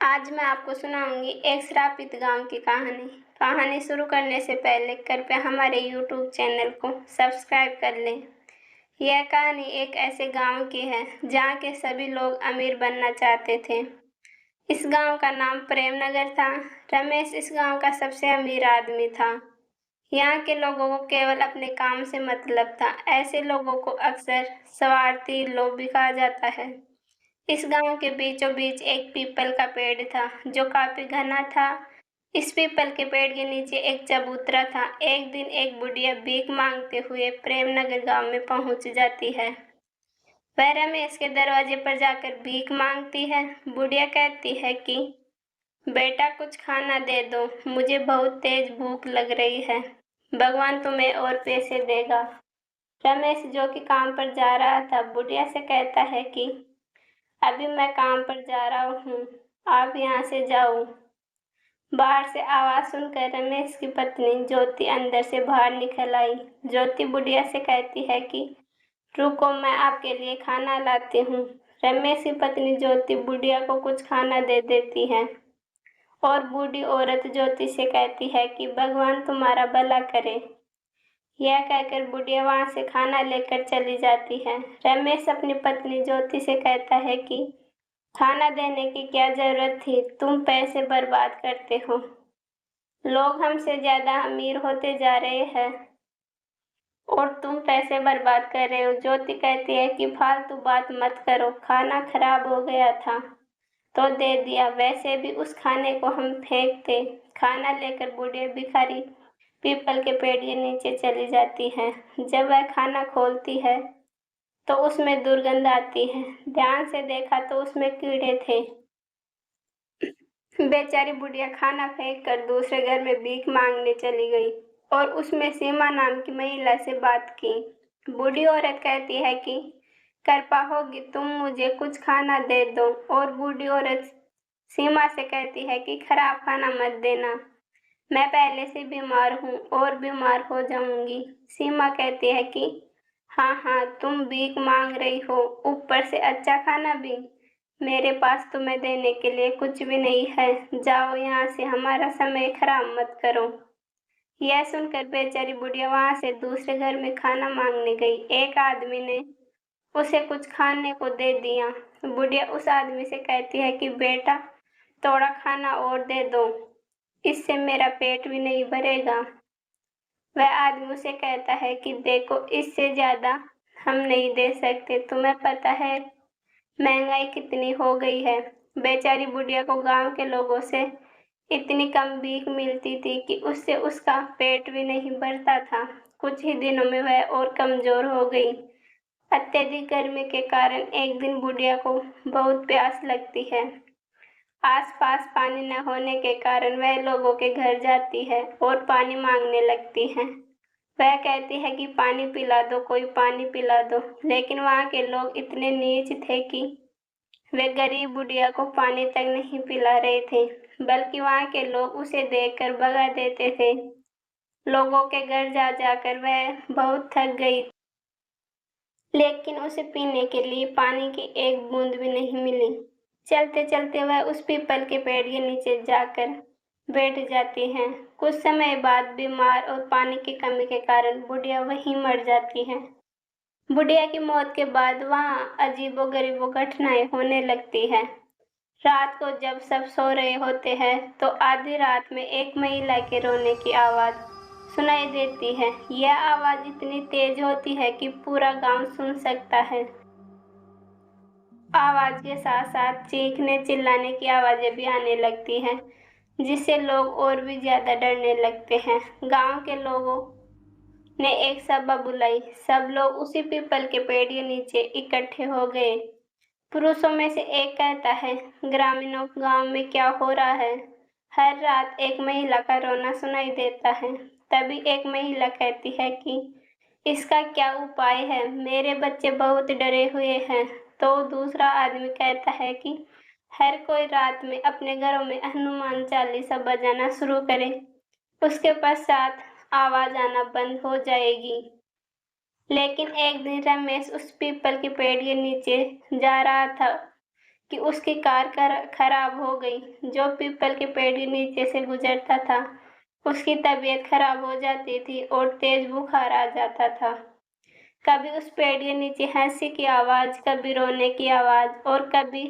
आज मैं आपको सुनाऊंगी एक श्रापित गांव की कहानी। कहानी शुरू करने से पहले कृपया हमारे YouTube चैनल को सब्सक्राइब कर लें। यह कहानी एक ऐसे गांव की है जहां के सभी लोग अमीर बनना चाहते थे। इस गांव का नाम प्रेमनगर था। रमेश इस गांव का सबसे अमीर आदमी था। यहाँ के लोगों को केवल अपने काम से मतलब था। ऐसे लोगों को अक्सर स्वार्थी लोभी कहा जाता है। इस गांव के बीचों बीच एक पीपल का पेड़ था जो काफी घना था। इस पीपल के पेड़ के नीचे एक चबूतरा था। एक दिन एक बुढ़िया भीख मांगते हुए प्रेमनगर गांव में पहुंच जाती है। वह रमेश के दरवाजे पर जाकर भीख मांगती है। बुढ़िया कहती है कि बेटा कुछ खाना दे दो, मुझे बहुत तेज भूख लग रही है। भगवान तुम्हें और पैसे देगा। रमेश जो कि काम पर जा रहा था बुढ़िया से कहता है कि अभी मैं काम पर जा रहा हूँ, आप यहाँ से जाओ। बाहर से आवाज सुनकर रमेश की पत्नी ज्योति अंदर से बाहर निकल आई। ज्योति बुढ़िया से कहती है कि रुको, मैं आपके लिए खाना लाती हूँ। रमेश की पत्नी ज्योति बुढ़िया को कुछ खाना दे देती है और बूढ़ी औरत ज्योति से कहती है कि भगवान तुम्हारा भला करे। यह कहकर बुढ़िया वहां से खाना लेकर चली जाती है। रमेश अपनी पत्नी ज्योति से कहता है कि खाना देने की क्या जरूरत थी, तुम पैसे बर्बाद करते हो। लोग हमसे ज्यादा अमीर होते जा रहे हैं और तुम पैसे बर्बाद कर रहे हो। ज्योति कहती है कि फालतू बात मत करो, खाना खराब हो गया था तो दे दिया, वैसे भी उस खाने को हम फेंकते। खाना लेकर बूढ़े भिखारी पीपल के पेड़ के नीचे चली जाती है। जब वह खाना खोलती है तो उसमें दुर्गंध आती है। ध्यान से देखा तो उसमें कीड़े थे। बेचारी बुढ़िया खाना फेंक कर दूसरे घर में भीख मांगने चली गई और उसमें सीमा नाम की महिला से बात की। बूढ़ी औरत कहती है कि कृपा होगी तुम मुझे कुछ खाना दे दो, और बूढ़ी औरत सीमा से कहती है कि खराब खाना मत देना, मैं पहले से बीमार हूँ और बीमार हो जाऊंगी। सीमा कहती है कि हाँ हाँ, तुम भीख मांग रही हो, ऊपर से अच्छा खाना भी। मेरे पास तुम्हें देने के लिए कुछ भी नहीं है, जाओ यहाँ से, हमारा समय खराब मत करो। यह सुनकर बेचारी बुढ़िया वहां से दूसरे घर में खाना मांगने गई। एक आदमी ने उसे कुछ खाने को दे दिया। बुढ़िया उस आदमी से कहती है कि बेटा थोड़ा खाना और दे दो, इससे मेरा पेट भी नहीं भरेगा। वह आदमी उसे कहता है कि देखो, इससे ज्यादा हम नहीं दे सकते, तुम्हें पता है महंगाई कितनी हो गई है। बेचारी बुढ़िया को गांव के लोगों से इतनी कम भीख मिलती थी कि उससे उसका पेट भी नहीं भरता था। कुछ ही दिनों में वह और कमजोर हो गई। अत्यधिक गर्मी के कारण एक दिन बुढ़िया को बहुत प्यास लगती है। आसपास पानी न होने के कारण वह लोगों के घर जाती है और पानी मांगने लगती है। वह कहती है कि पानी पिला दो, कोई पानी पिला दो, लेकिन वहाँ के लोग इतने नीच थे कि वे गरीब बुढ़िया को पानी तक नहीं पिला रहे थे, बल्कि वहाँ के लोग उसे देखकर भगा देते थे। लोगों के घर जा जाकर वह बहुत थक गई, लेकिन उसे पीने के लिए पानी की एक बूंद भी नहीं मिली। चलते चलते वह उस पीपल के पेड़ के नीचे जाकर बैठ जाती है। कुछ समय बाद बीमार और पानी की कमी के कारण बुढ़िया वहीं मर जाती है। बुढ़िया की मौत के बाद वहाँ अजीबोगरीबो घटनाएं होने लगती है। रात को जब सब सो रहे होते हैं तो आधी रात में एक महिला के रोने की आवाज सुनाई देती है। यह आवाज इतनी तेज होती है कि पूरा गांव सुन सकता है। आवाज के साथ साथ चीखने चिल्लाने की आवाजें भी आने लगती हैं, जिससे लोग और भी ज्यादा डरने लगते हैं। गांव के लोगों ने एक सभा बुलाई। सब लोग उसी पीपल के पेड़ के नीचे इकट्ठे हो गए। पुरुषों में से एक कहता है, ग्रामीणों, गांव में क्या हो रहा है? हर रात एक महिला का रोना सुनाई देता है। तभी एक महिला कहती है कि इसका क्या उपाय है, मेरे बच्चे बहुत डरे हुए हैं। तो दूसरा आदमी कहता है कि हर कोई रात में अपने घरों में हनुमान चालीसा बजाना शुरू करे, उसके पश्चात आवाज आना बंद हो जाएगी। लेकिन एक दिन रमेश उस पीपल के पेड़ के नीचे जा रहा था कि उसकी कार खराब हो गई। जो पीपल के पेड़ के नीचे से गुजरता था उसकी तबीयत खराब हो जाती थी और तेज बुखार आ जाता था। कभी उस पेड़ के नीचे हंसी की आवाज़, कभी रोने की आवाज़ और कभी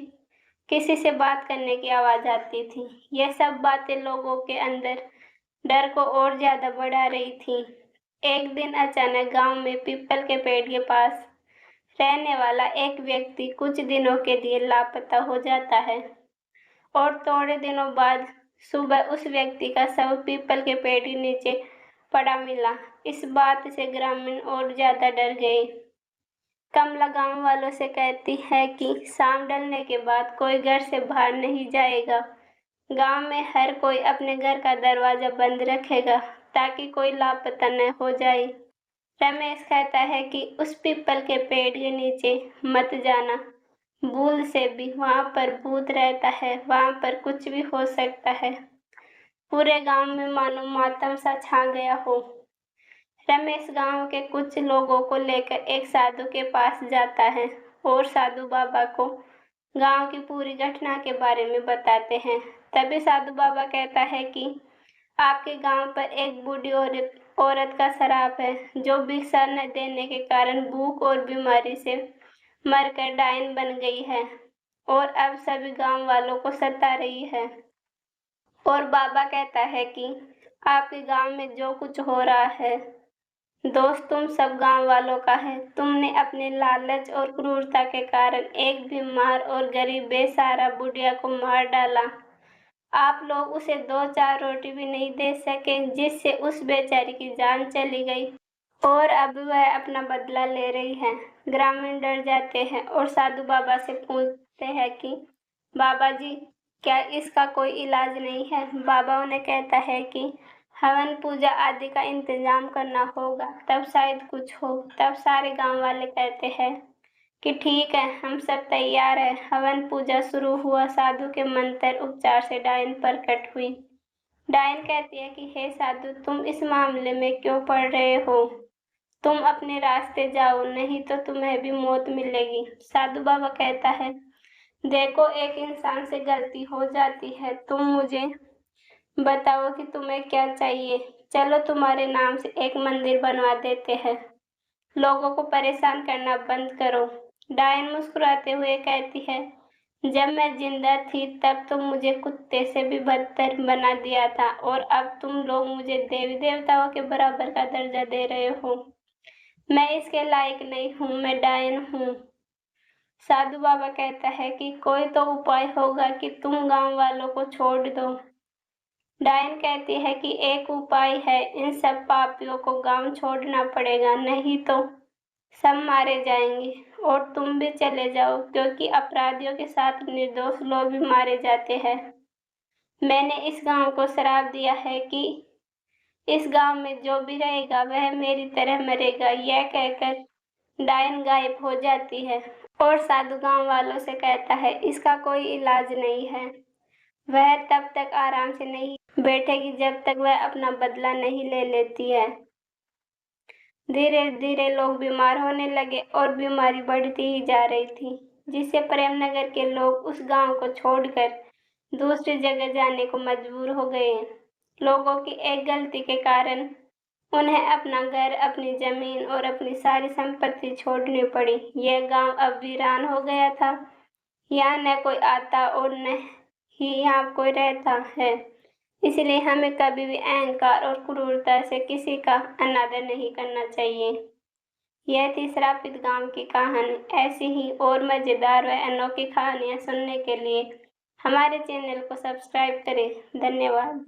किसी से बात करने की आवाज़ आती थी। यह सब बातें लोगों के अंदर डर को और ज़्यादा बढ़ा रही थी। एक दिन अचानक गांव में पीपल के पेड़ के पास रहने वाला एक व्यक्ति कुछ दिनों के लिए लापता हो जाता है और थोड़े दिनों बाद सुबह उस व्यक्ति का शव पीपल के पेड़ के नीचे पड़ा मिला। इस बात से ग्रामीण और ज्यादा डर गए। कमला गांव वालों से कहती है कि शाम ढलने के बाद कोई घर से बाहर नहीं जाएगा। गांव में हर कोई अपने घर का दरवाजा बंद रखेगा ताकि कोई लापता न हो जाए। रमेश कहता है कि उस पीपल के पेड़ के नीचे मत जाना, भूल से भी, वहां पर भूत रहता है, वहां पर कुछ भी हो सकता है। पूरे गांव में मानो मातम सा छा गया हो। रमेश गांव के कुछ लोगों को लेकर एक साधु के पास जाता है और साधु बाबा को गांव की पूरी घटना के बारे में बताते हैं। तभी साधु बाबा कहता है कि आपके गांव पर एक बूढ़ी औरत का श्राप है जो भिक्षा न देने के कारण भूख और बीमारी से मरकर डायन बन गई है और अब सभी गांव वालों को सता रही है। और बाबा कहता है कि आपके गांव में जो कुछ हो रहा है दोस्त तुम सब गांव वालों का है। तुमने अपने लालच और क्रूरता के कारण एक बीमार और गरीब बेसहारा बुढ़िया को मार डाला। आप लोग उसे 2-4 रोटी भी नहीं दे सके जिससे उस बेचारी की जान चली गई और अब वह अपना बदला ले रही है। ग्रामीण डर जाते हैं और साधु बाबा से पूछते हैं कि बाबा जी क्या इसका कोई इलाज नहीं है। बाबा उन्हें कहता है कि हवन पूजा आदि का इंतजाम करना होगा तब शायद कुछ हो। तब सारे गांव वाले कहते हैं कि ठीक है, हम सब तैयार हैं। हवन पूजा शुरू हुआ। साधु के मंत्र उपचार से डायन प्रकट हुई। डायन कहती है कि हे साधु, तुम इस मामले में क्यों पड़ रहे हो? तुम अपने रास्ते जाओ, नहीं तो तुम्हें भी मौत मिलेगी। साधु बाबा कहता है देखो, एक इंसान से गलती हो जाती है। तुम मुझे बताओ कि तुम्हें क्या चाहिए। चलो तुम्हारे नाम से एक मंदिर बनवा देते हैं। लोगों को परेशान करना बंद करो। डायन मुस्कुराते हुए कहती है जब मैं जिंदा थी तब तुम मुझे कुत्ते से भी बदतर बना दिया था और अब तुम लोग मुझे देवी देवताओं के बराबर का दर्जा दे रहे हो। मैं इसके लायक नहीं हूँ, मैं डायन हूँ। साधु बाबा कहता है कि कोई तो उपाय होगा कि तुम गांव वालों को छोड़ दो। डायन कहती है कि एक उपाय है, इन सब पापियों को गांव छोड़ना पड़ेगा, नहीं तो सब मारे जाएंगे और तुम भी चले जाओ क्योंकि अपराधियों के साथ निर्दोष लोग भी मारे जाते हैं। मैंने इस गांव को श्राप दिया है कि इस गांव में जो भी रहेगा वह मेरी तरह मरेगा। यह कहकर डायन गायब हो जाती है और साधु गांव वालों से कहता है इसका कोई इलाज नहीं है। वह तब तक आराम से नहीं बैठेगी जब तक वह अपना बदला नहीं ले लेती है। धीरे धीरे लोग बीमार होने लगे और बीमारी बढ़ती ही जा रही थी, जिससे प्रेमनगर के लोग उस गांव को छोड़कर दूसरी जगह जाने को मजबूर हो गए। लोगों की एक गलती के कारण उन्हें अपना घर, अपनी जमीन और अपनी सारी संपत्ति छोड़नी पड़ी। यह गांव अब वीरान हो गया था। यहाँ न कोई आता और न ही यहाँ कोई रहता है। इसलिए हमें कभी भी अहंकार और क्रूरता से किसी का अनादर नहीं करना चाहिए। यह थी श्रापित गांव की कहानी। ऐसी ही और मज़ेदार व अनोखी कहानियाँ सुनने के लिए हमारे चैनल को सब्सक्राइब करें। धन्यवाद।